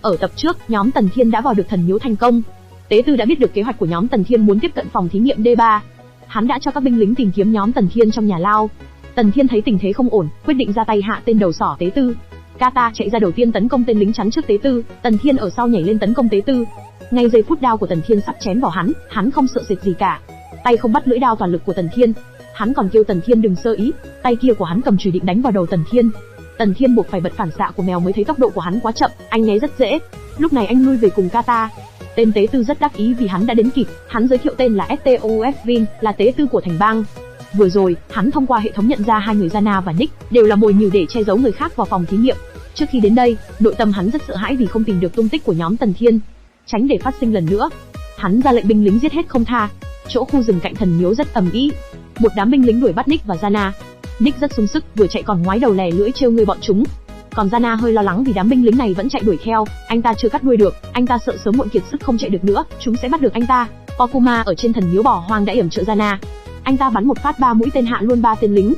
Ở tập trước, nhóm Tần Thiên đã vào được thần miếu thành công. Tế Tư đã biết được kế hoạch của nhóm Tần Thiên muốn tiếp cận phòng thí nghiệm D3. Hắn đã cho các binh lính tìm kiếm nhóm Tần Thiên trong nhà lao. Tần Thiên thấy tình thế không ổn, quyết định ra tay hạ tên đầu sỏ Tế Tư. Kata chạy ra đầu tiên tấn công tên lính chắn trước Tế Tư, Tần Thiên ở sau nhảy lên tấn công Tế Tư. Ngay giây phút đao của Tần Thiên sắp chém vào hắn không sợ sệt gì cả. Tay không bắt lưỡi đao toàn lực của Tần Thiên, hắn còn kêu Tần Thiên đừng sơ ý, tay kia của hắn cầm chùy định đánh vào đầu Tần Thiên. Tần Thiên buộc phải bật phản xạ của mèo mới thấy tốc độ của hắn quá chậm, anh né rất dễ. Lúc này anh lui về cùng Kata. Tên Tế Tư rất đắc ý vì hắn đã đến kịp, hắn giới thiệu tên là STOF Vin, là Tế Tư của thành bang. Vừa rồi, hắn thông qua hệ thống nhận ra hai người Jana và Nick đều là mồi nhử để che giấu người khác vào phòng thí nghiệm. Trước khi đến đây, nội tâm hắn rất sợ hãi vì không tìm được tung tích của nhóm Tần Thiên. Tránh để phát sinh lần nữa, hắn ra lệnh binh lính giết hết không tha. Chỗ khu rừng cạnh thần miếu rất ầm ĩ, một đám binh lính đuổi bắt Nick và Jana. Nick rất sung sức, vừa chạy còn ngoái đầu lè lưỡi trêu người bọn chúng. Còn Jana hơi lo lắng vì đám binh lính này vẫn chạy đuổi theo, anh ta chưa cắt đuôi được, anh ta sợ sớm muộn kiệt sức không chạy được nữa, chúng sẽ bắt được anh ta. Pokuma ở trên thần miếu bỏ hoang đã yểm trợ Jana. Anh ta bắn một phát 3 mũi tên hạ luôn 3 tên lính.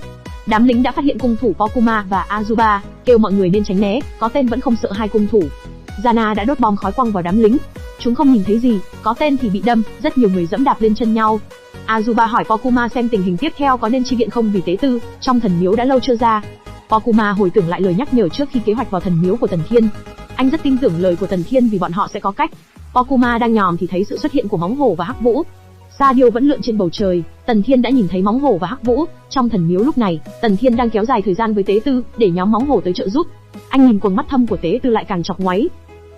Đám lính đã phát hiện cung thủ Pokuma và Azuba, kêu mọi người nên tránh né, có tên vẫn không sợ hai cung thủ. Jana đã đốt bom khói quăng vào đám lính. Chúng không nhìn thấy gì, có tên thì bị đâm, rất nhiều người dẫm đạp lên chân nhau. Azuba hỏi Pokuma xem tình hình tiếp theo có nên chi viện không vì Tế Tư trong thần miếu đã lâu chưa ra. Pokuma hồi tưởng lại lời nhắc nhở trước khi kế hoạch vào thần miếu của Tần Thiên. Anh rất tin tưởng lời của Tần Thiên vì bọn họ sẽ có cách. Pokuma đang nhòm thì thấy sự xuất hiện của Móng Hổ và Hắc Vũ. Sa điêu vẫn lượn trên bầu trời, Tần Thiên đã nhìn thấy Móng Hổ và Hắc Vũ. Trong thần miếu lúc này, Tần Thiên đang kéo dài thời gian với Tế Tư để nhóm Móng Hổ tới trợ giúp. Anh nhìn quầng mắt thâm của Tế Tư lại càng chọc ngoáy.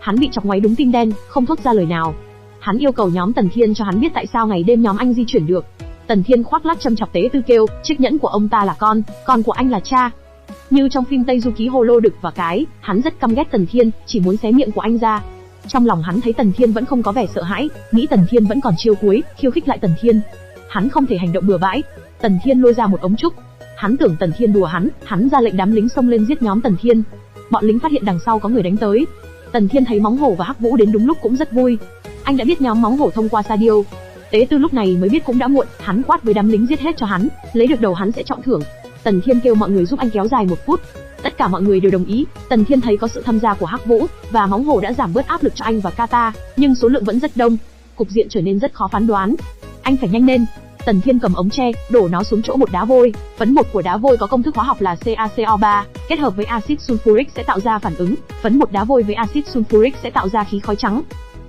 Hắn bị chọc ngoáy đúng tim đen, không thốt ra lời nào. Hắn yêu cầu nhóm Tần Thiên cho hắn biết tại sao ngày đêm nhóm anh di chuyển được. Tần Thiên khoác lác châm chọc Tế Tư kêu, chiếc nhẫn của ông ta là con của anh là cha. Như trong phim Tây Du Ký Holo Đực và Cái, hắn rất căm ghét Tần Thiên, chỉ muốn xé miệng của anh ra. Trong lòng hắn thấy Tần Thiên vẫn không có vẻ sợ hãi, nghĩ Tần Thiên vẫn còn chiêu cuối, khiêu khích lại Tần Thiên. Hắn không thể hành động bừa bãi. Tần Thiên lôi ra một ống trúc. Hắn tưởng Tần Thiên đùa hắn ra lệnh đám lính xông lên giết nhóm Tần Thiên. Bọn lính phát hiện đằng sau có người đánh tới. Tần Thiên thấy Móng Hổ và Hắc Vũ đến đúng lúc cũng rất vui. Anh đã biết nhóm Móng Hổ thông qua Sa điêu. Tế Tư lúc này mới biết cũng đã muộn, hắn quát với đám lính giết hết cho hắn, lấy được đầu hắn sẽ trọng thưởng. Tần Thiên kêu mọi người giúp anh kéo dài 1 phút. Tất cả mọi người đều đồng ý. Tần Thiên thấy có sự tham gia của Hắc Vũ và Móng Hổ đã giảm bớt áp lực cho anh và Kata, nhưng số lượng vẫn rất đông. Cục diện trở nên rất khó phán đoán. Anh phải nhanh lên. Tần Thiên cầm ống tre, đổ nó xuống chỗ một đá vôi. Phấn bột của đá vôi có công thức hóa học là CaCO3, kết hợp với axit sulfuric sẽ tạo ra phản ứng. Phấn bột đá vôi với axit sulfuric sẽ tạo ra khí khói trắng.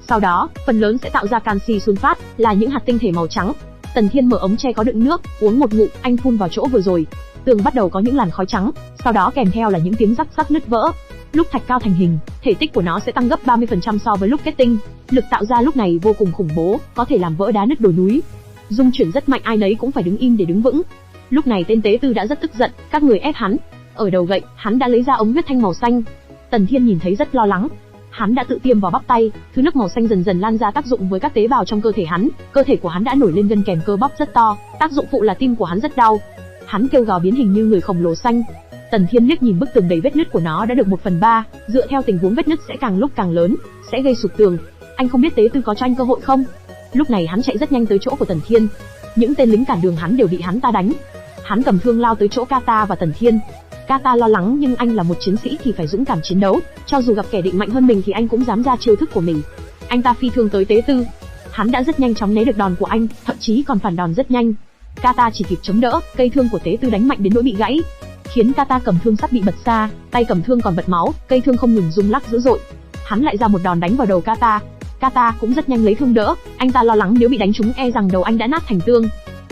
Sau đó, phần lớn sẽ tạo ra canxi sunfat, là những hạt tinh thể màu trắng. Tần Thiên mở ống tre có đựng nước, uống một ngụm, anh phun vào chỗ vừa rồi. Tường bắt đầu có những làn khói trắng, sau đó kèm theo là những tiếng rắc rắc nứt vỡ. Lúc thạch cao thành hình, thể tích của nó sẽ tăng gấp 30% so với lúc kết tinh. Lực tạo ra lúc này vô cùng khủng bố, có thể làm vỡ đá nứt đồi núi. Dung chuyển rất mạnh, ai nấy cũng phải đứng im để đứng vững. Lúc này tên Tế Tư đã rất tức giận, các người ép hắn. Ở đầu gậy, hắn đã lấy ra ống huyết thanh màu xanh. Tần Thiên nhìn thấy rất lo lắng. Hắn đã tự tiêm vào bắp tay, thứ nước màu xanh dần dần lan ra tác dụng với các tế bào trong cơ thể hắn. Cơ thể của hắn đã nổi lên gân kèm cơ bắp rất to, tác dụng phụ là tim của hắn rất đau. Hắn kêu gào biến hình như người khổng lồ xanh. Tần Thiên liếc nhìn bức tường đầy vết nứt của nó đã được 1/3, dựa theo tình huống vết nứt sẽ càng lúc càng lớn, sẽ gây sụp tường. Anh không biết Tế Tư có cho anh cơ hội không? Lúc này hắn chạy rất nhanh tới chỗ của Tần Thiên. Những tên lính cản đường hắn đều bị hắn ta đánh. Hắn cầm thương lao tới chỗ Kata và Tần Thiên. Kata lo lắng nhưng anh là một chiến sĩ thì phải dũng cảm chiến đấu, cho dù gặp kẻ địch mạnh hơn mình thì anh cũng dám ra chiêu thức của mình. Anh ta phi thương tới Tế Tư. Hắn đã rất nhanh chóng né được đòn của anh, thậm chí còn phản đòn rất nhanh. Kata chỉ kịp chống đỡ, cây thương của Tế Tư đánh mạnh đến nỗi bị gãy, khiến Kata cầm thương sắp bị bật xa, tay cầm thương còn bật máu, cây thương không ngừng rung lắc dữ dội. Hắn lại ra một đòn đánh vào đầu Kata. Kata cũng rất nhanh lấy thương đỡ, anh ta lo lắng nếu bị đánh trúng e rằng đầu anh đã nát thành tương.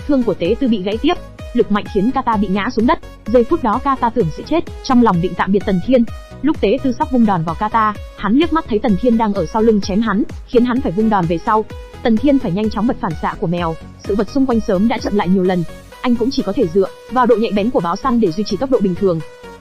Thương của Tế Tư bị gãy tiếp, lực mạnh khiến Kata bị ngã xuống đất. Giây phút đó Kata tưởng sẽ chết, trong lòng định tạm biệt Tần Thiên. Lúc Tế Tư sắp vung đòn vào Kata, hắn liếc mắt thấy Tần Thiên đang ở sau lưng chém hắn, khiến hắn phải vung đòn về sau. Tần Thiên phải nhanh chóng bật phản xạ của mèo, sự vật xung quanh sớm đã chậm lại nhiều lần. Anh cũng chỉ có thể dựa vào độ nhạy bén của báo săn để duy trì tốc độ bình thường.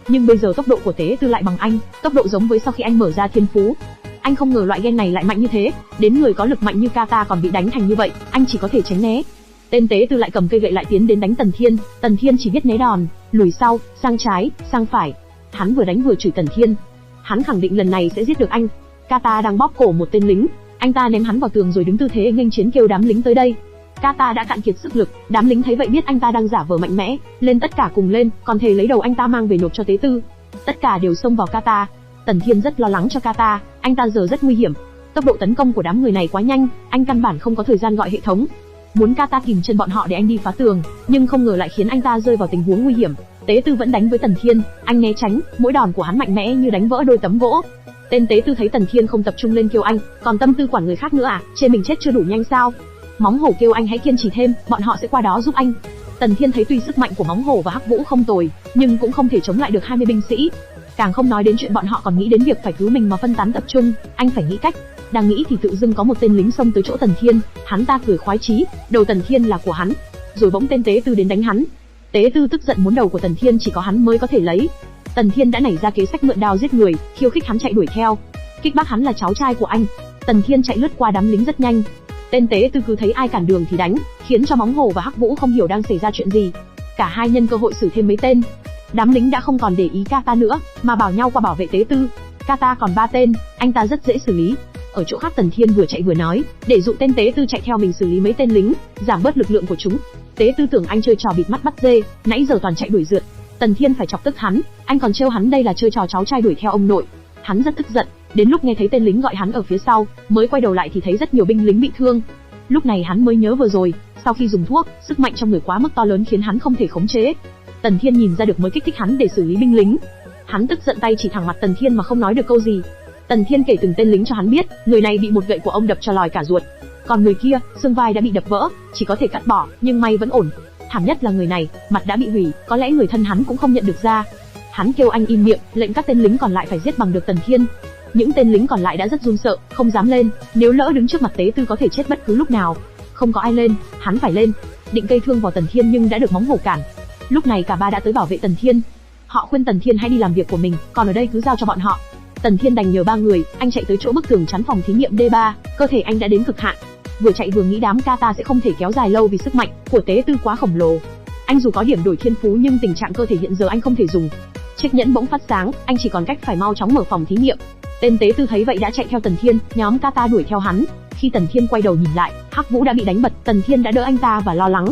Nhưng bây giờ tốc độ của Tế Tư lại bằng anh, tốc độ giống với sau khi anh mở ra thiên phú. Anh không ngờ loại gen này lại mạnh như thế, đến người có lực mạnh như Kata còn bị đánh thành như vậy, anh chỉ có thể tránh né. Tên Tế Tư lại cầm cây gậy lại tiến đến đánh Tần Thiên. Tần Thiên chỉ biết né đòn, lùi sau, sang trái, sang phải. Hắn vừa đánh vừa chửi Tần Thiên. Hắn khẳng định lần này sẽ giết được anh. Kata đang bóp cổ một tên lính, anh ta ném hắn vào tường rồi đứng tư thế nghênh chiến kêu đám lính tới đây. Kata đã cạn kiệt sức lực, đám lính thấy vậy biết anh ta đang giả vờ mạnh mẽ, lên tất cả cùng lên, còn thề lấy đầu anh ta mang về nộp cho Tế Tư. Tất cả đều xông vào Kata. Tần Thiên rất lo lắng cho Kata, anh ta giờ rất nguy hiểm. Tốc độ tấn công của đám người này quá nhanh, anh căn bản không có thời gian gọi hệ thống. Muốn Kata kìm chân bọn họ để anh đi phá tường, nhưng không ngờ lại khiến anh ta rơi vào tình huống nguy hiểm. Tế Tư vẫn đánh với Tần Thiên, anh né tránh, mỗi đòn của hắn mạnh mẽ như đánh vỡ đôi tấm gỗ. Tên Tế Tư thấy Tần Thiên không tập trung lên kêu anh, còn tâm tư quản người khác nữa à, chê mình chết chưa đủ nhanh sao? Móng hổ kêu anh hãy kiên trì thêm, bọn họ sẽ qua đó giúp anh. Tần Thiên thấy tuy sức mạnh của móng hổ và Hắc Vũ không tồi, nhưng cũng không thể chống lại được 20 binh sĩ. Càng không nói đến chuyện bọn họ còn nghĩ đến việc phải cứu mình mà phân tán tập trung, anh phải nghĩ cách. Đang nghĩ thì tự dưng có một tên lính xông tới chỗ Tần Thiên, hắn ta cười khoái chí, đầu Tần Thiên là của hắn. Rồi bỗng tên Tế Tư đến đánh hắn. Tế Tư tức giận muốn đầu của Tần Thiên chỉ có hắn mới có thể lấy. Tần Thiên đã nảy ra kế sách mượn đao giết người, khiêu khích hắn chạy đuổi theo. Kích bác hắn là cháu trai của anh. Tần Thiên chạy lướt qua đám lính rất nhanh. Tên Tế Tư cứ thấy ai cản đường thì đánh, khiến cho móng hổ và Hắc Vũ không hiểu đang xảy ra chuyện gì. Cả hai nhân cơ hội xử thêm mấy tên. Đám lính đã không còn để ý Kata nữa, mà bảo nhau qua bảo vệ Tế Tư. Kata còn 3 tên, anh ta rất dễ xử lý. Ở chỗ khác Tần Thiên vừa chạy vừa nói, để dụ tên Tế Tư chạy theo mình xử lý mấy tên lính, giảm bớt lực lượng của chúng. Tế Tư tưởng anh chơi trò bịt mắt bắt dê, nãy giờ toàn chạy đuổi rượt. Tần Thiên phải chọc tức hắn, anh còn trêu hắn đây là chơi trò cháu trai đuổi theo ông nội. Hắn rất tức giận, đến lúc nghe thấy tên lính gọi hắn ở phía sau, mới quay đầu lại thì thấy rất nhiều binh lính bị thương. Lúc này hắn mới nhớ vừa rồi, sau khi dùng thuốc, sức mạnh trong người quá mức to lớn khiến hắn không thể khống chế. Tần Thiên nhìn ra được mới kích thích hắn để xử lý binh lính. Hắn tức giận tay chỉ thẳng mặt Tần Thiên mà không nói được câu gì. Tần Thiên kể từng tên lính cho hắn biết, người này bị một gậy của ông đập cho lòi cả ruột, còn người kia, xương vai đã bị đập vỡ, chỉ có thể cắt bỏ, nhưng may vẫn ổn. Thảm nhất là người này, mặt đã bị hủy, có lẽ người thân hắn cũng không nhận được ra. Hắn kêu anh im miệng, lệnh các tên lính còn lại phải giết bằng được Tần Thiên. Những tên lính còn lại đã rất run sợ, không dám lên, nếu lỡ đứng trước mặt Tế Tư có thể chết bất cứ lúc nào. Không có ai lên, hắn phải lên, định cây thương vào Tần Thiên nhưng đã được móng hổ cản. Lúc này cả ba đã tới bảo vệ Tần Thiên. Họ khuyên Tần Thiên hãy đi làm việc của mình, còn ở đây cứ giao cho bọn họ. Tần Thiên đành nhờ 3 người, anh chạy tới chỗ bức tường chắn phòng thí nghiệm D3, cơ thể anh đã đến cực hạn. Vừa chạy vừa nghĩ đám Kata sẽ không thể kéo dài lâu vì sức mạnh của Tế Tư quá khổng lồ. Anh dù có điểm đổi thiên phú nhưng tình trạng cơ thể hiện giờ anh không thể dùng. Chiếc nhẫn bỗng phát sáng, anh chỉ còn cách phải mau chóng mở phòng thí nghiệm. Tên Tế Tư thấy vậy đã chạy theo Tần Thiên, nhóm Kata đuổi theo hắn. Khi Tần Thiên quay đầu nhìn lại, Hắc Vũ đã bị đánh bật, Tần Thiên đã đỡ anh ta và lo lắng.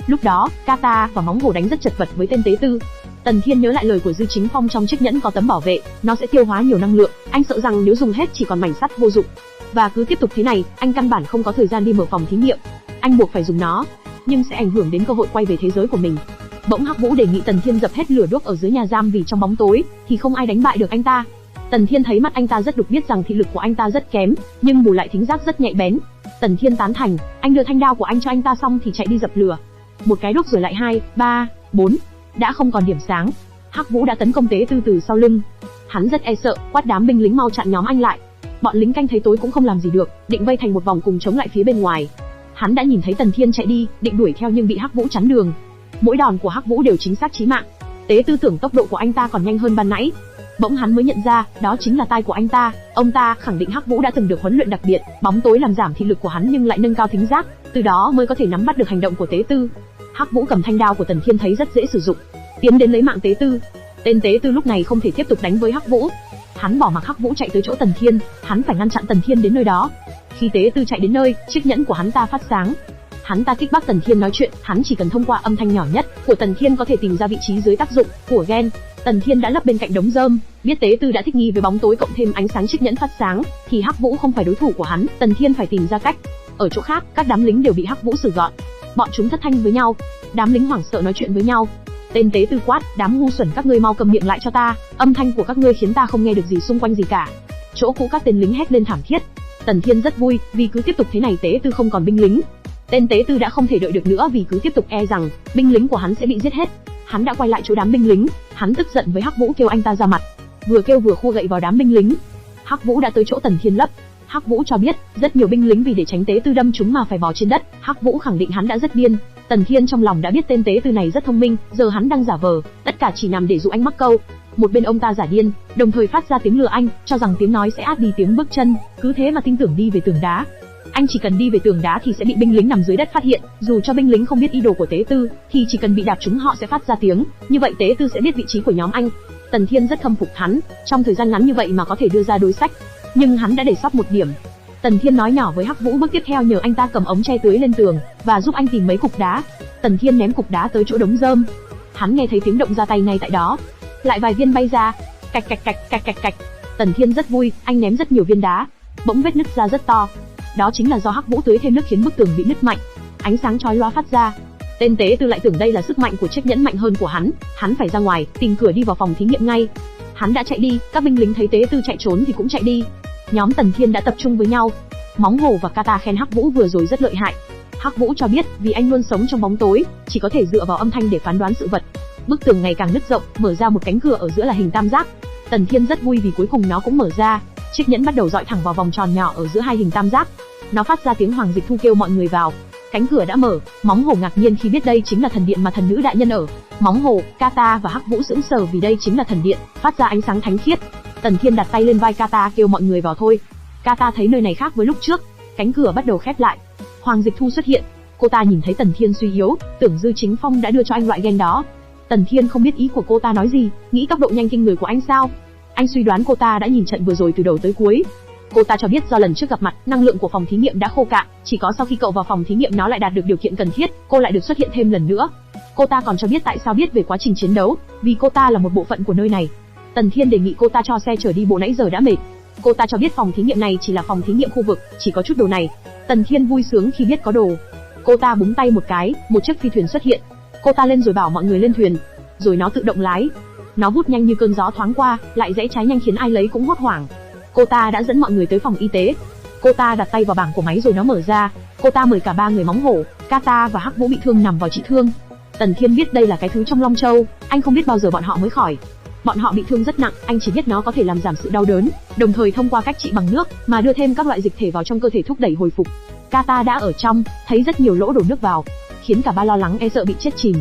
Lúc đó, Kata và móng hổ đánh rất chật vật với tên Tế Tư. Tần Thiên nhớ lại lời của Dư Chính Phong trong chiếc nhẫn có tấm bảo vệ, nó sẽ tiêu hóa nhiều năng lượng, anh sợ rằng nếu dùng hết chỉ còn mảnh sắt vô dụng. Và cứ tiếp tục thế này, anh căn bản không có thời gian đi mở phòng thí nghiệm. Anh buộc phải dùng nó, nhưng sẽ ảnh hưởng đến cơ hội quay về thế giới của mình. Bỗng Hắc Vũ đề nghị Tần Thiên dập hết lửa đuốc ở dưới nhà giam vì trong bóng tối thì không ai đánh bại được anh ta. Tần Thiên thấy mắt anh ta rất đục, biết rằng thị lực của anh ta rất kém, nhưng bù lại thính giác rất nhạy bén. Tần Thiên tán thành, anh đưa thanh đao của anh cho anh ta xong thì chạy đi dập lửa. Một cái đuốc rồi lại 2, 3, 4, đã không còn điểm sáng. Hắc Vũ đã tấn công Tế Tư từ sau lưng. Hắn rất e sợ, quát đám binh lính mau chặn nhóm anh lại. Bọn lính canh thấy tối cũng không làm gì được, định vây thành một vòng cùng chống lại phía bên ngoài. Hắn đã nhìn thấy Tần Thiên chạy đi, định đuổi theo nhưng bị Hắc Vũ chắn đường. Mỗi đòn của Hắc Vũ đều chính xác chí mạng. Tế Tư tưởng tốc độ của anh ta còn nhanh hơn ban nãy. Bỗng hắn mới nhận ra, đó chính là tai của anh ta. Ông ta khẳng định Hắc Vũ đã từng được huấn luyện đặc biệt, bóng tối làm giảm thị lực của hắn nhưng lại nâng cao thính giác, từ đó mới có thể nắm bắt được hành động của Tế Tư. Hắc Vũ cầm thanh đao của Tần Thiên thấy rất dễ sử dụng, tiến đến lấy mạng Tế Tư. Tên Tế Tư lúc này không thể tiếp tục đánh với Hắc Vũ. Hắn bỏ mặc Hắc Vũ chạy tới chỗ Tần Thiên, hắn phải ngăn chặn Tần Thiên đến nơi đó. Khi Tế Tư chạy đến nơi, chiếc nhẫn của hắn ta phát sáng. Hắn ta kích bác Tần Thiên nói chuyện, hắn chỉ cần thông qua âm thanh nhỏ nhất của Tần Thiên có thể tìm ra vị trí dưới tác dụng của gen. Tần Thiên đã lấp bên cạnh đống rơm, biết Tế Tư đã thích nghi với bóng tối cộng thêm ánh sáng chiếc nhẫn phát sáng, thì Hắc Vũ không phải đối thủ của hắn. Tần Thiên phải tìm ra cách. Ở chỗ khác, các đám lính đều bị Hắc Vũ xử gọn. Bọn chúng thất thanh với nhau, đám lính hoảng sợ nói chuyện với nhau. Tên Tế Tư quát, đám ngu xuẩn các ngươi mau cầm miệng lại cho ta, âm thanh của các ngươi khiến ta không nghe được gì xung quanh gì cả. Chỗ cũ các tên lính hét lên thảm thiết. Tần Thiên rất vui, vì cứ tiếp tục thế này Tế Tư không còn binh lính. Tên Tế Tư đã không thể đợi được nữa vì cứ tiếp tục e rằng binh lính của hắn sẽ bị giết hết. Hắn đã quay lại chỗ đám binh lính, hắn tức giận với Hắc Vũ kêu anh ta ra mặt. Vừa kêu vừa khua gậy vào đám binh lính. Hắc Vũ đã tới chỗ Tần Thiên lấp. Hắc Vũ cho biết, rất nhiều binh lính vì để tránh Tế Tư đâm chúng mà phải bò trên đất. Hắc Vũ khẳng định hắn đã rất điên. Tần Thiên trong lòng đã biết tên Tế Tư này rất thông minh, giờ hắn đang giả vờ, tất cả chỉ nằm để dụ anh mắc câu. Một bên ông ta giả điên, đồng thời phát ra tiếng lừa anh, cho rằng tiếng nói sẽ át đi tiếng bước chân, cứ thế mà tin tưởng đi về tường đá. Anh chỉ cần đi về tường đá thì sẽ bị binh lính nằm dưới đất phát hiện, dù cho binh lính không biết ý đồ của Tế Tư, thì chỉ cần bị đạp trúng họ sẽ phát ra tiếng, như vậy Tế Tư sẽ biết vị trí của nhóm anh. Tần Thiên rất khâm phục hắn, trong thời gian ngắn như vậy mà có thể đưa ra đối sách, nhưng hắn đã để sót một điểm. Tần Thiên nói nhỏ với Hắc Vũ bước tiếp theo nhờ anh ta cầm ống tre tưới lên tường và giúp anh tìm mấy cục đá. Tần Thiên ném cục đá tới chỗ đống rơm. Hắn nghe thấy tiếng động ra tay ngay tại đó, lại vài viên bay ra, cạch cạch cạch cạch cạch cạch. Tần Thiên rất vui, anh ném rất nhiều viên đá, bỗng vết nứt ra rất to. Đó chính là do Hắc Vũ tưới thêm nước khiến bức tường bị nứt mạnh. Ánh sáng chói lóa phát ra. Tên tế tư lại tưởng đây là sức mạnh của chiếc nhẫn mạnh hơn của hắn phải ra ngoài, tìm cửa đi vào phòng thí nghiệm ngay. Hắn đã chạy đi, các binh lính thấy tế tư chạy trốn thì cũng chạy đi. Nhóm Tần Thiên đã tập trung với nhau. Móng hổ và Kata khen Hắc Vũ vừa rồi rất lợi hại. Hắc Vũ cho biết, vì anh luôn sống trong bóng tối, chỉ có thể dựa vào âm thanh để phán đoán sự vật. Bức tường ngày càng nứt rộng, mở ra một cánh cửa ở giữa là hình tam giác. Tần Thiên rất vui vì cuối cùng nó cũng mở ra. Chiếc nhẫn bắt đầu dọi thẳng vào vòng tròn nhỏ ở giữa hai hình tam giác. Nó phát ra tiếng Hoàng Dịch Thu kêu mọi người vào. Cánh cửa đã mở, Móng hổ ngạc nhiên khi biết đây chính là thần điện mà thần nữ đại nhân ở. Móng hổ, Kata và Hắc Vũ sững sờ vì đây chính là thần điện, phát ra ánh sáng thánh khiết. Tần Thiên đặt tay lên vai Kata kêu mọi người vào thôi. Kata thấy nơi này khác với lúc trước. Cánh cửa bắt đầu khép lại. Hoàng Dịch Thu xuất hiện. Cô ta nhìn thấy Tần Thiên suy yếu, tưởng Dư Chính Phong đã đưa cho anh loại gen đó. Tần Thiên không biết ý của cô ta nói gì, nghĩ tốc độ nhanh kinh người của anh sao? Anh suy đoán cô ta đã nhìn trận vừa rồi từ đầu tới cuối. Cô ta cho biết do lần trước gặp mặt, năng lượng của phòng thí nghiệm đã khô cạn, chỉ có sau khi cậu vào phòng thí nghiệm nó lại đạt được điều kiện cần thiết, cô lại được xuất hiện thêm lần nữa. Cô ta còn cho biết tại sao biết về quá trình chiến đấu, vì cô ta là một bộ phận của nơi này. Tần Thiên đề nghị cô ta cho xe chở đi bộ nãy giờ đã mệt. Cô ta cho biết phòng thí nghiệm này chỉ là phòng thí nghiệm khu vực, chỉ có chút đồ này. Tần Thiên vui sướng khi biết có đồ. Cô ta búng tay một cái, một chiếc phi thuyền xuất hiện. Cô ta lên rồi bảo mọi người lên thuyền, rồi nó tự động lái. Nó vút nhanh như cơn gió thoáng qua, lại rẽ trái nhanh khiến ai lấy cũng hốt hoảng. Cô ta đã dẫn mọi người tới phòng y tế. Cô ta đặt tay vào bảng của máy rồi nó mở ra. Cô ta mời cả ba người Móng hổ, Kata và Hắc Vũ bị thương nằm vào trị thương. Tần Thiên biết đây là cái thứ trong Long Châu, anh không biết bao giờ bọn họ mới khỏi. Bọn họ bị thương rất nặng, anh chỉ biết nó có thể làm giảm sự đau đớn, đồng thời thông qua cách trị bằng nước mà đưa thêm các loại dịch thể vào trong cơ thể thúc đẩy hồi phục. Kata đã ở trong, thấy rất nhiều lỗ đổ nước vào, khiến cả ba lo lắng e sợ bị chết chìm.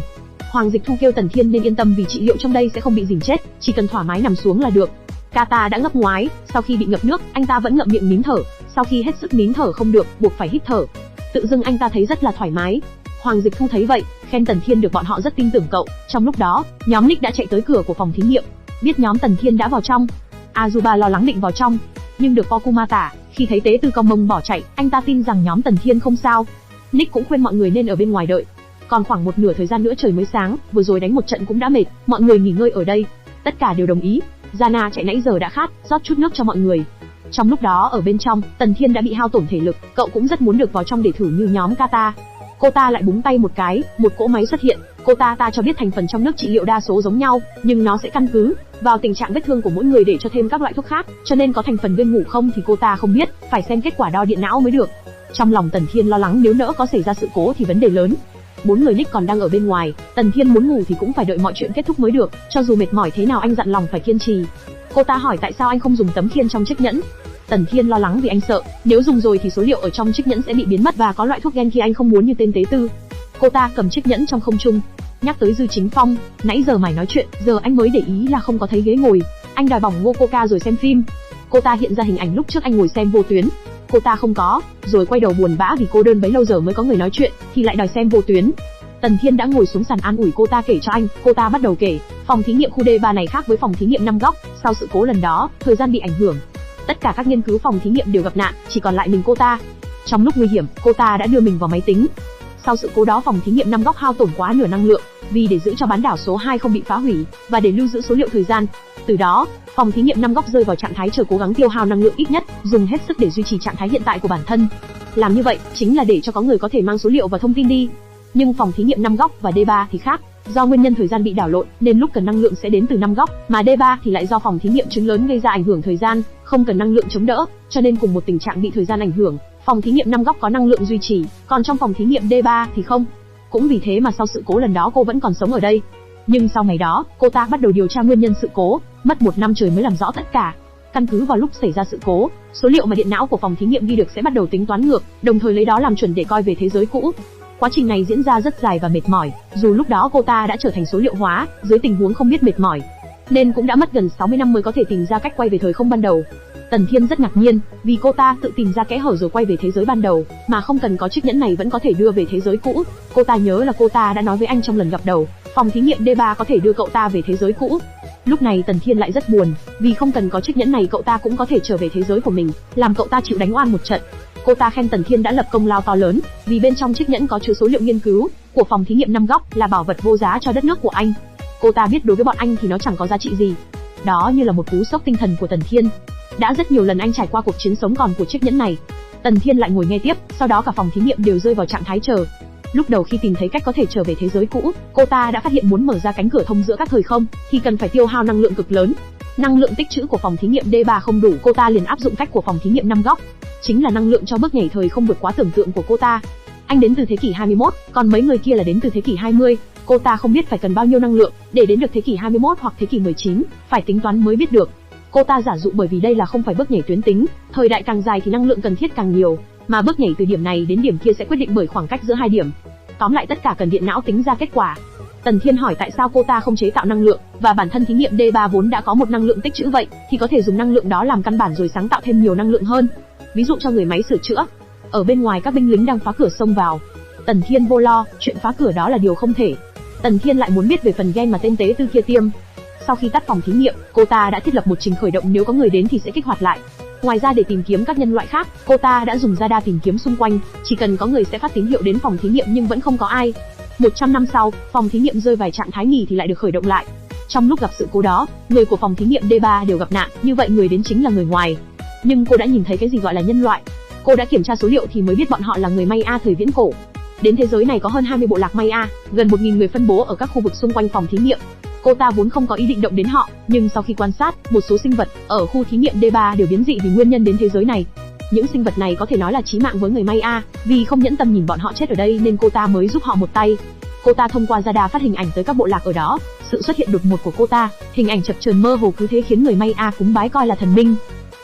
Hoàng Dịch Thu kêu Tần Thiên nên yên tâm vì trị liệu trong đây sẽ không bị dìm chết, chỉ cần thoải mái nằm xuống là được. Kata đã ngấp ngoái, sau khi bị ngập nước, anh ta vẫn ngậm miệng nín thở, sau khi hết sức nín thở không được, buộc phải hít thở. Tự dưng anh ta thấy rất là thoải mái. Hoàng Dịch Thu thấy vậy, khen Tần Thiên được bọn họ rất tin tưởng cậu. Trong lúc đó, nhóm Nick đã chạy tới cửa của phòng thí nghiệm, biết nhóm Tần Thiên đã vào trong. Azuba lo lắng định vào trong, nhưng được Pokuma tả, khi thấy tế tư cong mông bỏ chạy, anh ta tin rằng nhóm Tần Thiên không sao. Nick cũng khuyên mọi người nên ở bên ngoài đợi. Còn khoảng một nửa thời gian nữa trời mới sáng, vừa rồi đánh một trận cũng đã mệt, mọi người nghỉ ngơi ở đây. Tất cả đều đồng ý. Jana chạy nãy giờ đã khát, rót chút nước cho mọi người. Trong lúc đó ở bên trong, Tần Thiên đã bị hao tổn thể lực, cậu cũng rất muốn được vào trong để thử như nhóm Kata. Cô ta lại búng tay một cái, một cỗ máy xuất hiện. Cô ta cho biết thành phần trong nước trị liệu đa số giống nhau, nhưng nó sẽ căn cứ vào tình trạng vết thương của mỗi người để cho thêm các loại thuốc khác, cho nên có thành phần viên ngủ không thì cô ta không biết, phải xem kết quả đo điện não mới được. Trong lòng Tần Thiên lo lắng nếu nỡ có xảy ra sự cố thì vấn đề lớn. 4 người Nick còn đang ở bên ngoài, Tần Thiên muốn ngủ thì cũng phải đợi mọi chuyện kết thúc mới được, cho dù mệt mỏi thế nào anh dặn lòng phải kiên trì. Cô ta hỏi tại sao anh không dùng tấm khiên trong chiếc nhẫn. Tần Thiên lo lắng vì anh sợ, nếu dùng rồi thì số liệu ở trong chiếc nhẫn sẽ bị biến mất và có loại thuốc gen kia anh không muốn như tên tế tư. Cô ta cầm chiếc nhẫn trong không trung, nhắc tới Dư Chính Phong, nãy giờ mày nói chuyện, giờ anh mới để ý là không có thấy ghế ngồi, anh đòi bỏng ngô coca rồi xem phim. Cô ta hiện ra hình ảnh lúc trước anh ngồi xem Vô Tuyến. Cô ta không có, rồi quay đầu buồn bã vì cô đơn bấy lâu giờ mới có người nói chuyện, thì lại đòi xem Vô Tuyến. Tần Thiên đã ngồi xuống sàn an ủi cô ta kể cho anh, cô ta bắt đầu kể, phòng thí nghiệm khu D3 này khác với phòng thí nghiệm 5 góc, sau sự cố lần đó, thời gian bị ảnh hưởng. Tất cả các nghiên cứu phòng thí nghiệm đều gặp nạn, chỉ còn lại mình cô ta. Trong lúc nguy hiểm, cô ta đã đưa mình vào máy tính. Sau sự cố đó phòng thí nghiệm 5 góc hao tổn quá nửa năng lượng, vì để giữ cho bán đảo số 2 không bị phá hủy, và để lưu giữ số liệu thời gian. Từ đó, phòng thí nghiệm 5 góc rơi vào trạng thái chờ cố gắng tiêu hao năng lượng ít nhất, dùng hết sức để duy trì trạng thái hiện tại của bản thân. Làm như vậy, chính là để cho có người có thể mang số liệu và thông tin đi. Nhưng phòng thí nghiệm 5 góc và D3 thì khác, do nguyên nhân thời gian bị đảo lộn, nên lúc cần năng lượng sẽ đến từ 5 góc, mà D3 thì lại do phòng thí nghiệm trứng lớn gây ra ảnh hưởng thời gian, không cần năng lượng chống đỡ, cho nên cùng một tình trạng bị thời gian ảnh hưởng, phòng thí nghiệm 5 góc có năng lượng duy trì, còn trong phòng thí nghiệm D3 thì không. Cũng vì thế mà sau sự cố lần đó cô vẫn còn sống ở đây. Nhưng sau ngày đó, cô ta bắt đầu điều tra nguyên nhân sự cố, mất 1 năm trời mới làm rõ tất cả. Căn cứ vào lúc xảy ra sự cố, số liệu mà điện não của phòng thí nghiệm ghi được sẽ bắt đầu tính toán ngược, đồng thời lấy đó làm chuẩn để coi về thế giới cũ. Quá trình này diễn ra rất dài và mệt mỏi, dù lúc đó cô ta đã trở thành số liệu hóa, dưới tình huống không biết mệt mỏi, nên cũng đã mất gần 60 năm mới có thể tìm ra cách quay về thời không ban đầu. Tần Thiên rất ngạc nhiên, vì cô ta tự tìm ra kẽ hở rồi quay về thế giới ban đầu, mà không cần có chiếc nhẫn này vẫn có thể đưa về thế giới cũ. Cô ta nhớ là cô ta đã nói với anh trong lần gặp đầu, phòng thí nghiệm D3 có thể đưa cậu ta về thế giới cũ. Lúc này Tần Thiên lại rất buồn, vì không cần có chiếc nhẫn này cậu ta cũng có thể trở về thế giới của mình, làm cậu ta chịu đánh oan một trận. Cô ta khen Tần Thiên đã lập công lao to lớn, vì bên trong chiếc nhẫn có chứa số liệu nghiên cứu của phòng thí nghiệm 5 góc, là bảo vật vô giá cho đất nước của anh. Cô ta biết đối với bọn anh thì nó chẳng có giá trị gì, Đó như là một cú sốc tinh thần của Tần Thiên. Đã rất nhiều lần anh trải qua cuộc chiến sống còn của chiếc nhẫn này. Tần Thiên lại ngồi nghe tiếp, sau đó cả phòng thí nghiệm đều rơi vào trạng thái chờ. Lúc đầu khi tìm thấy cách có thể trở về thế giới cũ, cô ta đã phát hiện muốn mở ra cánh cửa thông giữa các thời không thì cần phải tiêu hao năng lượng cực lớn. Năng lượng tích trữ của phòng thí nghiệm D3 không đủ, cô ta liền áp dụng cách của phòng thí nghiệm 5 góc, chính là năng lượng cho bước nhảy thời không vượt quá tưởng tượng của cô ta. Anh đến từ thế kỷ 21, còn mấy người kia là đến từ thế kỷ 20. Cô ta không biết phải cần bao nhiêu năng lượng để đến được thế kỷ 21 hoặc thế kỷ 19, phải tính toán mới biết được. Cô ta giả dụ bởi vì đây là không phải bước nhảy tuyến tính, thời đại càng dài thì năng lượng cần thiết càng nhiều, mà bước nhảy từ điểm này đến điểm kia sẽ quyết định bởi khoảng cách giữa hai điểm. Tóm lại tất cả cần điện não tính ra kết quả. Tần Thiên hỏi tại sao cô ta không chế tạo năng lượng, và bản thân thí nghiệm D3 vốn đã có một năng lượng tích trữ vậy, thì có thể dùng năng lượng đó làm căn bản rồi sáng tạo thêm nhiều năng lượng hơn. Ví dụ cho người máy sửa chữa. Ở bên ngoài các binh lính đang phá cửa xông vào. Tần Thiên vô lo, chuyện phá cửa đó là điều không thể. Tần Thiên lại muốn biết về phần gen mà tên tế tư kia tiêm. Sau khi tắt phòng thí nghiệm, cô ta đã thiết lập một trình khởi động, nếu có người đến thì sẽ kích hoạt lại. Ngoài ra để tìm kiếm các nhân loại khác, cô ta đã dùng radar tìm kiếm xung quanh, chỉ cần có người sẽ phát tín hiệu đến phòng thí nghiệm nhưng vẫn không có ai. 100 năm sau, phòng thí nghiệm rơi vào trạng thái nghỉ thì lại được khởi động lại. Trong lúc gặp sự cố đó, người của phòng thí nghiệm D3 đều gặp nạn, như vậy người đến chính là người ngoài. Nhưng cô đã nhìn thấy cái gì gọi là nhân loại. Cô đã kiểm tra số liệu thì mới biết bọn họ là người Maya thời viễn cổ. Đến thế giới này có hơn 20 bộ lạc Maya, gần 1000 người phân bố ở các khu vực xung quanh phòng thí nghiệm. Cô ta vốn không có ý định động đến họ, nhưng sau khi quan sát, một số sinh vật ở khu thí nghiệm D3 đều biến dị vì nguyên nhân đến thế giới này. Những sinh vật này có thể nói là chí mạng với người Maya, vì không nhẫn tâm nhìn bọn họ chết ở đây nên cô ta mới giúp họ một tay. Cô ta thông qua radar phát hình ảnh tới các bộ lạc ở đó. Sự xuất hiện đột ngột của cô ta, hình ảnh chập chờn mơ hồ cứ thế khiến người Maya cúng bái coi là thần minh.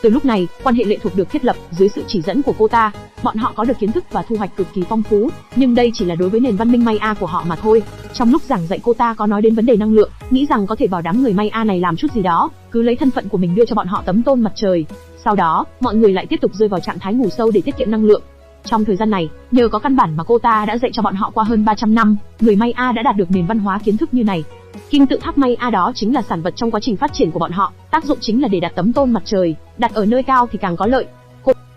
Từ lúc này, quan hệ lệ thuộc được thiết lập dưới sự chỉ dẫn của cô ta. Bọn họ có được kiến thức và thu hoạch cực kỳ phong phú, nhưng đây chỉ là đối với nền văn minh Maya của họ mà thôi. Trong lúc giảng dạy cô ta có nói đến vấn đề năng lượng, nghĩ rằng có thể bảo đám người Maya này làm chút gì đó, cứ lấy thân phận của mình đưa cho bọn họ tấm tôn mặt trời. Sau đó, mọi người lại tiếp tục rơi vào trạng thái ngủ sâu để tiết kiệm năng lượng. Trong thời gian này, nhờ có căn bản mà cô ta đã dạy cho bọn họ qua hơn 300 năm, người Maya đã đạt được nền văn hóa kiến thức như này. Kim tự tháp Maya đó chính là sản vật trong quá trình phát triển của bọn họ, tác dụng chính là để đặt tấm tôn mặt trời, đặt ở nơi cao thì càng có lợi.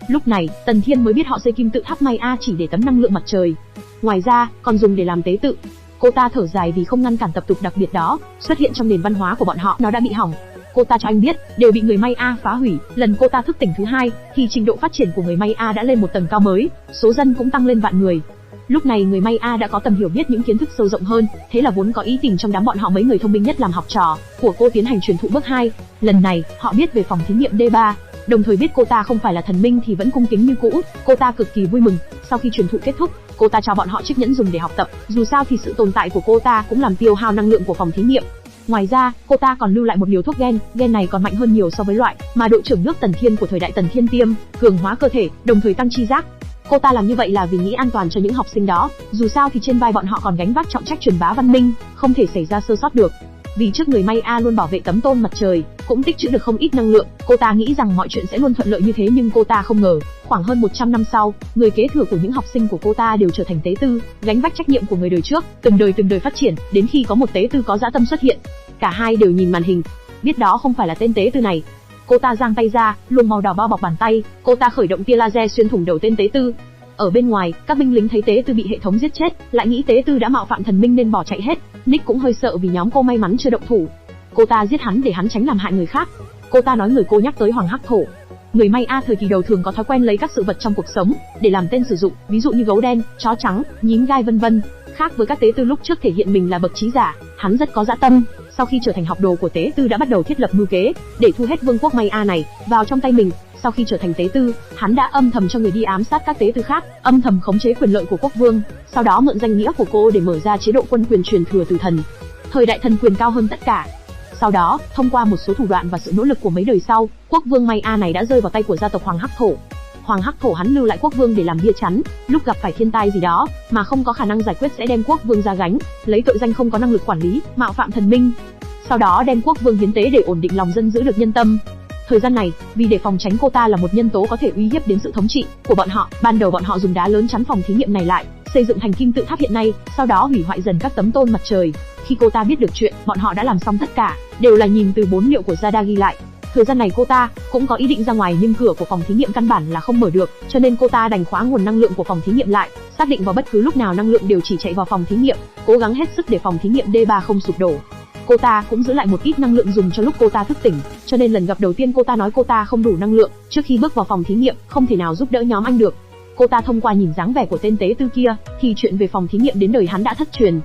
Lúc này, Tần Thiên mới biết họ xây kim tự tháp Maya chỉ để tấm năng lượng mặt trời. Ngoài ra, còn dùng để làm tế tự. Cô ta thở dài vì không ngăn cản tập tục đặc biệt đó xuất hiện trong nền văn hóa của bọn họ, nó đã bị hỏng. Cô ta cho anh biết, đều bị người Maya phá hủy. Lần cô ta thức tỉnh thứ hai, thì trình độ phát triển của người Maya đã lên một tầng cao mới, số dân cũng tăng lên vạn người. Lúc này người Maya đã có tầm hiểu biết những kiến thức sâu rộng hơn, thế là vốn có ý tình trong đám bọn họ mấy người thông minh nhất làm học trò của cô tiến hành truyền thụ bước 2. Lần này, họ biết về phòng thí nghiệm D3, đồng thời biết cô ta không phải là thần minh thì vẫn cung kính như cũ. Cô ta cực kỳ vui mừng. Sau khi truyền thụ kết thúc, cô ta cho bọn họ chiếc nhẫn dùng để học tập, dù sao thì sự tồn tại của cô ta cũng làm tiêu hao năng lượng của phòng thí nghiệm. Ngoài ra, cô ta còn lưu lại một liều thuốc gen này còn mạnh hơn nhiều so với loại mà đội trưởng nước Tần Thiên của thời đại Tần Thiên tiêm, cường hóa cơ thể, đồng thời tăng chi giác. Cô ta làm như vậy là vì nghĩ an toàn cho những học sinh đó, dù sao thì trên vai bọn họ còn gánh vác trọng trách truyền bá văn minh, không thể xảy ra sơ sót được. Vì trước người Maya luôn bảo vệ tấm tôn mặt trời, cũng tích trữ được không ít năng lượng, cô ta nghĩ rằng mọi chuyện sẽ luôn thuận lợi như thế, nhưng cô ta không ngờ, khoảng hơn 100 năm sau, người kế thừa của những học sinh của cô ta đều trở thành tế tư, gánh vác trách nhiệm của người đời trước, từng đời phát triển, đến khi có một tế tư có dã tâm xuất hiện. Cả hai đều nhìn màn hình, biết đó không phải là tên tế tư này. Cô ta giang tay ra, luồng màu đỏ bao bọc bàn tay, cô ta khởi động tia laser xuyên thủng đầu tên tế tư. Ở bên ngoài, các binh lính thấy tế tư bị hệ thống giết chết, lại nghĩ tế tư đã mạo phạm thần minh nên bỏ chạy hết. Nick cũng hơi sợ vì nhóm cô may mắn chưa động thủ. Cô ta giết hắn để hắn tránh làm hại người khác. Cô ta nói người cô nhắc tới Hoàng Hắc Thổ. Người Maya thời kỳ đầu thường có thói quen lấy các sự vật trong cuộc sống để làm tên sử dụng, ví dụ như gấu đen, chó trắng, nhím gai vân vân. Khác với các tế tư lúc trước thể hiện mình là bậc trí giả, hắn rất có dã tâm. Sau khi trở thành học đồ của tế tư đã bắt đầu thiết lập mưu kế để thu hết vương quốc Maya này vào trong tay mình. Sau khi trở thành tế tư, hắn đã âm thầm cho người đi ám sát các tế tư khác, âm thầm khống chế quyền lợi của quốc vương, sau đó mượn danh nghĩa của cô để mở ra chế độ quân quyền truyền thừa từ thần. Thời đại thần quyền cao hơn tất cả. Sau đó, thông qua một số thủ đoạn và sự nỗ lực của mấy đời sau, quốc vương Maya này đã rơi vào tay của gia tộc Hoàng Hắc Thổ. Hoàng Hắc Thổ hắn lưu lại quốc vương để làm bia chắn, lúc gặp phải thiên tai gì đó mà không có khả năng giải quyết sẽ đem quốc vương ra gánh, lấy tội danh không có năng lực quản lý, mạo phạm thần minh. Sau đó đem quốc vương hiến tế để ổn định lòng dân, giữ được nhân tâm. Thời gian này, vì để phòng tránh cô ta là một nhân tố có thể uy hiếp đến sự thống trị của bọn họ, ban đầu bọn họ dùng đá lớn chắn phòng thí nghiệm này lại, xây dựng thành kim tự tháp hiện nay, sau đó hủy hoại dần các tấm tôn mặt trời. Khi cô ta biết được chuyện, bọn họ đã làm xong tất cả, đều là nhìn từ 4 liệu của radar ghi lại. Thời gian này cô ta cũng có ý định ra ngoài nhưng cửa của phòng thí nghiệm căn bản là không mở được, cho nên cô ta đành khóa nguồn năng lượng của phòng thí nghiệm lại, xác định vào bất cứ lúc nào năng lượng đều chỉ chạy vào phòng thí nghiệm, cố gắng hết sức để phòng thí nghiệm D3 không sụp đổ. Cô ta cũng giữ lại một ít năng lượng dùng cho lúc cô ta thức tỉnh, cho nên lần gặp đầu tiên cô ta nói cô ta không đủ năng lượng, trước khi bước vào phòng thí nghiệm, không thể nào giúp đỡ nhóm anh được. Cô ta thông qua nhìn dáng vẻ của tên tế tư kia, thì chuyện về phòng thí nghiệm đến đời hắn đã thất truyền.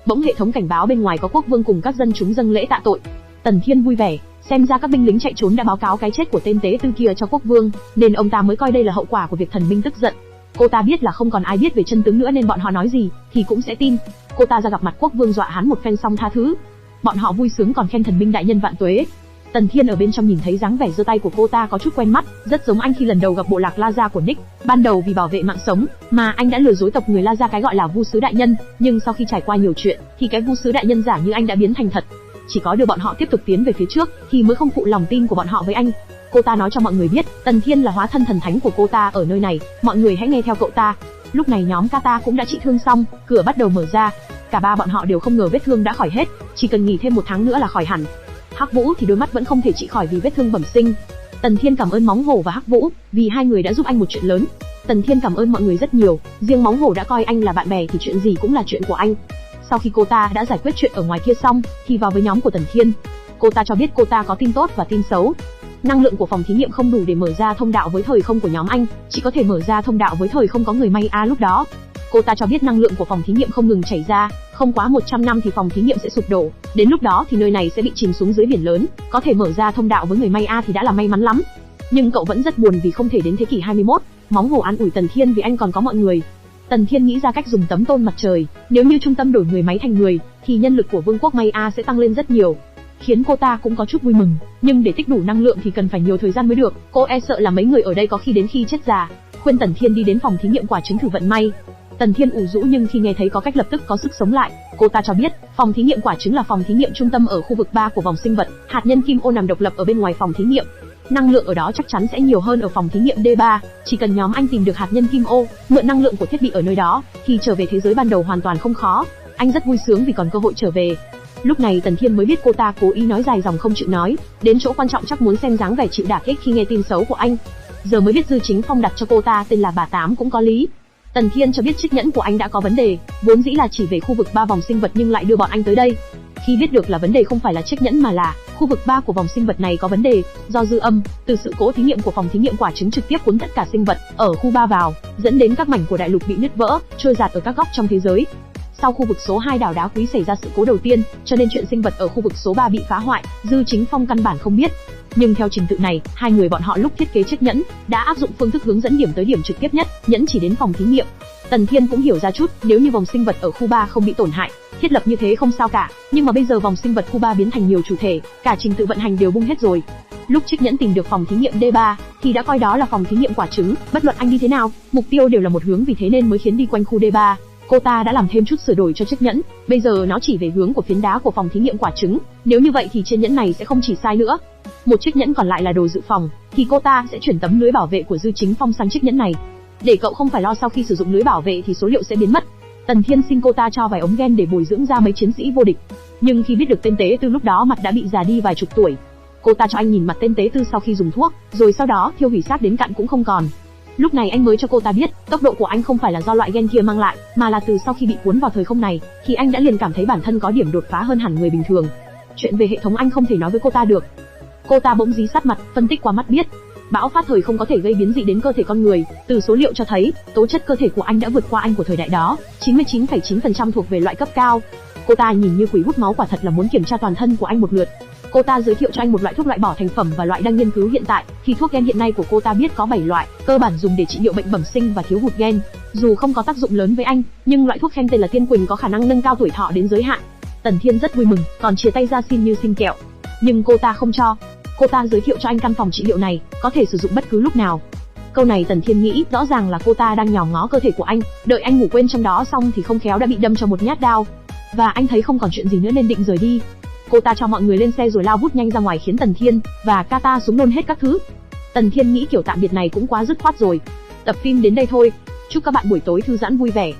Bỗng hệ thống cảnh báo bên ngoài có quốc vương cùng các dân chúng dâng lễ tạ tội. Tần Thiên vui vẻ, xem ra các binh lính chạy trốn đã báo cáo cái chết của tên tế tư kia cho quốc vương, nên ông ta mới coi đây là hậu quả của việc thần minh tức giận. Cô ta biết là không còn ai biết về chân tướng nữa nên bọn họ nói gì thì cũng sẽ tin. Cô ta ra gặp mặt quốc vương dọa hắn một phen xong tha thứ. Bọn họ vui sướng còn khen thần minh đại nhân vạn tuế. Tần Thiên ở bên trong nhìn thấy dáng vẻ giơ tay của cô ta có chút quen mắt, rất giống anh khi lần đầu gặp bộ lạc La Gia của Nick. Ban đầu vì bảo vệ mạng sống mà anh đã lừa dối tộc người La Gia cái gọi là vu sứ đại nhân, nhưng sau khi trải qua nhiều chuyện thì cái vu sứ đại nhân giả như anh đã biến thành thật. Chỉ có đưa bọn họ tiếp tục tiến về phía trước thì mới không phụ lòng tin của bọn họ với anh. Cô ta nói cho mọi người biết, Tần Thiên là hóa thân thần thánh của cô ta ở nơi này, mọi người hãy nghe theo cậu ta. Lúc này nhóm Kata cũng đã trị thương xong, cửa bắt đầu mở ra. Cả ba bọn họ đều không ngờ vết thương đã khỏi hết, chỉ cần nghỉ thêm 1 tháng nữa là khỏi hẳn. Hắc Vũ thì đôi mắt vẫn không thể trị khỏi vì vết thương bẩm sinh. Tần Thiên cảm ơn Móng Hổ và Hắc Vũ, vì hai người đã giúp anh một chuyện lớn. Tần Thiên cảm ơn mọi người rất nhiều, riêng Móng Hổ đã coi anh là bạn bè thì chuyện gì cũng là chuyện của anh. Sau khi cô ta đã giải quyết chuyện ở ngoài kia xong, thì vào với nhóm của Tần Thiên. Cô ta cho biết cô ta có tin tốt và tin xấu. Năng lượng của phòng thí nghiệm không đủ để mở ra thông đạo với thời không của nhóm anh, chỉ có thể mở ra thông đạo với thời không có người may lúc đó. Cô ta cho biết năng lượng của phòng thí nghiệm không ngừng chảy ra, không quá 100 năm thì phòng thí nghiệm sẽ sụp đổ, đến lúc đó thì nơi này sẽ bị chìm xuống dưới biển lớn, có thể mở ra thông đạo với người may thì đã là may mắn lắm. Nhưng cậu vẫn rất buồn vì không thể đến thế kỷ 21, Móng Hổ an ủi Tần Thiên vì anh còn có mọi người. Tần Thiên nghĩ ra cách dùng tấm tôn mặt trời, nếu như trung tâm đổi người máy thành người, thì nhân lực của vương quốc Maya sẽ tăng lên rất nhiều. Khiến cô ta cũng có chút vui mừng, nhưng để tích đủ năng lượng thì cần phải nhiều thời gian mới được, cô e sợ là mấy người ở đây có khi đến khi chết già. Khuyên Tần Thiên đi đến phòng thí nghiệm quả trứng thử vận may. Tần Thiên ủ rũ nhưng khi nghe thấy có cách lập tức có sức sống lại. Cô ta cho biết, phòng thí nghiệm quả trứng là phòng thí nghiệm trung tâm ở khu vực 3 của vòng sinh vật, hạt nhân kim ô nằm độc lập ở bên ngoài phòng thí nghiệm. Năng lượng ở đó chắc chắn sẽ nhiều hơn ở phòng thí nghiệm D3, chỉ cần nhóm anh tìm được hạt nhân kim ô, mượn năng lượng của thiết bị ở nơi đó, thì trở về thế giới ban đầu hoàn toàn không khó. Anh rất vui sướng vì còn cơ hội trở về. Lúc này Tần Thiên mới biết cô ta cố ý nói dài dòng không chịu nói, đến chỗ quan trọng chắc muốn xem dáng vẻ chịu đả kích khi nghe tin xấu của anh. Giờ mới biết Dư Chính Phong đặt cho cô ta tên là bà Tám cũng có lý. Tần Thiên cho biết chiếc nhẫn của anh đã có vấn đề, vốn dĩ là chỉ về khu vực 3 vòng sinh vật nhưng lại đưa bọn anh tới đây. Khi biết được là vấn đề không phải là chiếc nhẫn mà là khu vực 3 của vòng sinh vật này có vấn đề, do dư âm từ sự cố thí nghiệm của phòng thí nghiệm quả trứng trực tiếp cuốn tất cả sinh vật ở khu 3 vào, dẫn đến các mảnh của đại lục bị nứt vỡ, trôi dạt ở các góc trong thế giới. Sau khu vực số 2 đảo đá quý xảy ra sự cố đầu tiên, cho nên chuyện sinh vật ở khu vực số 3 bị phá hoại, Dư Chính Phong căn bản không biết. Nhưng theo trình tự này, hai người bọn họ lúc thiết kế chiếc nhẫn đã áp dụng phương thức hướng dẫn điểm tới điểm trực tiếp nhất, nhẫn chỉ đến phòng thí nghiệm. Tần Thiên cũng hiểu ra chút, nếu như vòng sinh vật ở khu 3 không bị tổn hại, thiết lập như thế không sao cả, nhưng mà bây giờ vòng sinh vật khu 3 biến thành nhiều chủ thể, cả trình tự vận hành đều bung hết rồi. Lúc chiếc nhẫn tìm được phòng thí nghiệm D3 thì đã coi đó là phòng thí nghiệm quả trứng, bất luận anh đi thế nào, mục tiêu đều là một hướng, vì thế nên mới khiến đi quanh khu D3. Cô ta đã làm thêm chút sửa đổi cho chiếc nhẫn, bây giờ nó chỉ về hướng của phiến đá của phòng thí nghiệm quả trứng, nếu như vậy thì trên nhẫn này sẽ không chỉ sai nữa. Một chiếc nhẫn còn lại là đồ dự phòng, thì cô ta sẽ chuyển tấm lưới bảo vệ của Dư Chính Phong sang chiếc nhẫn này, để cậu không phải lo sau khi sử dụng lưới bảo vệ thì số liệu sẽ biến mất. Tần Thiên xin cô ta cho vài ống gen để bồi dưỡng ra mấy chiến sĩ vô địch, nhưng khi biết được tên tế tư lúc đó mặt đã bị già đi vài chục tuổi, cô ta cho anh nhìn mặt tên tế tư sau khi dùng thuốc, rồi sau đó thiêu hủy xác đến cặn cũng không còn. Lúc này anh mới cho cô ta biết, tốc độ của anh không phải là do loại gen kia mang lại, mà là từ sau khi bị cuốn vào thời không này, thì anh đã liền cảm thấy bản thân có điểm đột phá hơn hẳn người bình thường. Chuyện về hệ thống anh không thể nói với cô ta được. Cô ta bỗng dí sát mặt, phân tích qua mắt biết, bão phát thời không có thể gây biến dị đến cơ thể con người, từ số liệu cho thấy, tố chất cơ thể của anh đã vượt qua anh của thời đại đó, 99,9% thuộc về loại cấp cao. Cô ta nhìn như quỷ hút máu, quả thật là muốn kiểm tra toàn thân của anh một lượt. Cô ta giới thiệu cho anh một loại thuốc loại bỏ thành phẩm và loại đang nghiên cứu hiện tại, thì thuốc gen hiện nay của cô ta biết có 7 loại, cơ bản dùng để trị liệu bệnh bẩm sinh và thiếu hụt gen. Dù không có tác dụng lớn với anh, nhưng loại thuốc gen tên là Tiên Quỳnh có khả năng nâng cao tuổi thọ đến giới hạn. Tần Thiên rất vui mừng, còn chia tay ra xin như xin kẹo. Nhưng cô ta không cho. Cô ta giới thiệu cho anh căn phòng trị liệu này, có thể sử dụng bất cứ lúc nào. Câu này Tần Thiên nghĩ rõ ràng là cô ta đang nhòm ngó cơ thể của anh, đợi anh ngủ quên trong đó xong thì không khéo đã bị đâm cho một nhát đao. Và anh thấy không còn chuyện gì nữa nên định rời đi. Cô ta cho mọi người lên xe rồi lao vút nhanh ra ngoài, khiến Tần Thiên và Kata súng nôn hết các thứ. Tần Thiên nghĩ kiểu tạm biệt này cũng quá dứt khoát rồi. Tập phim đến đây thôi. Chúc các bạn buổi tối thư giãn vui vẻ.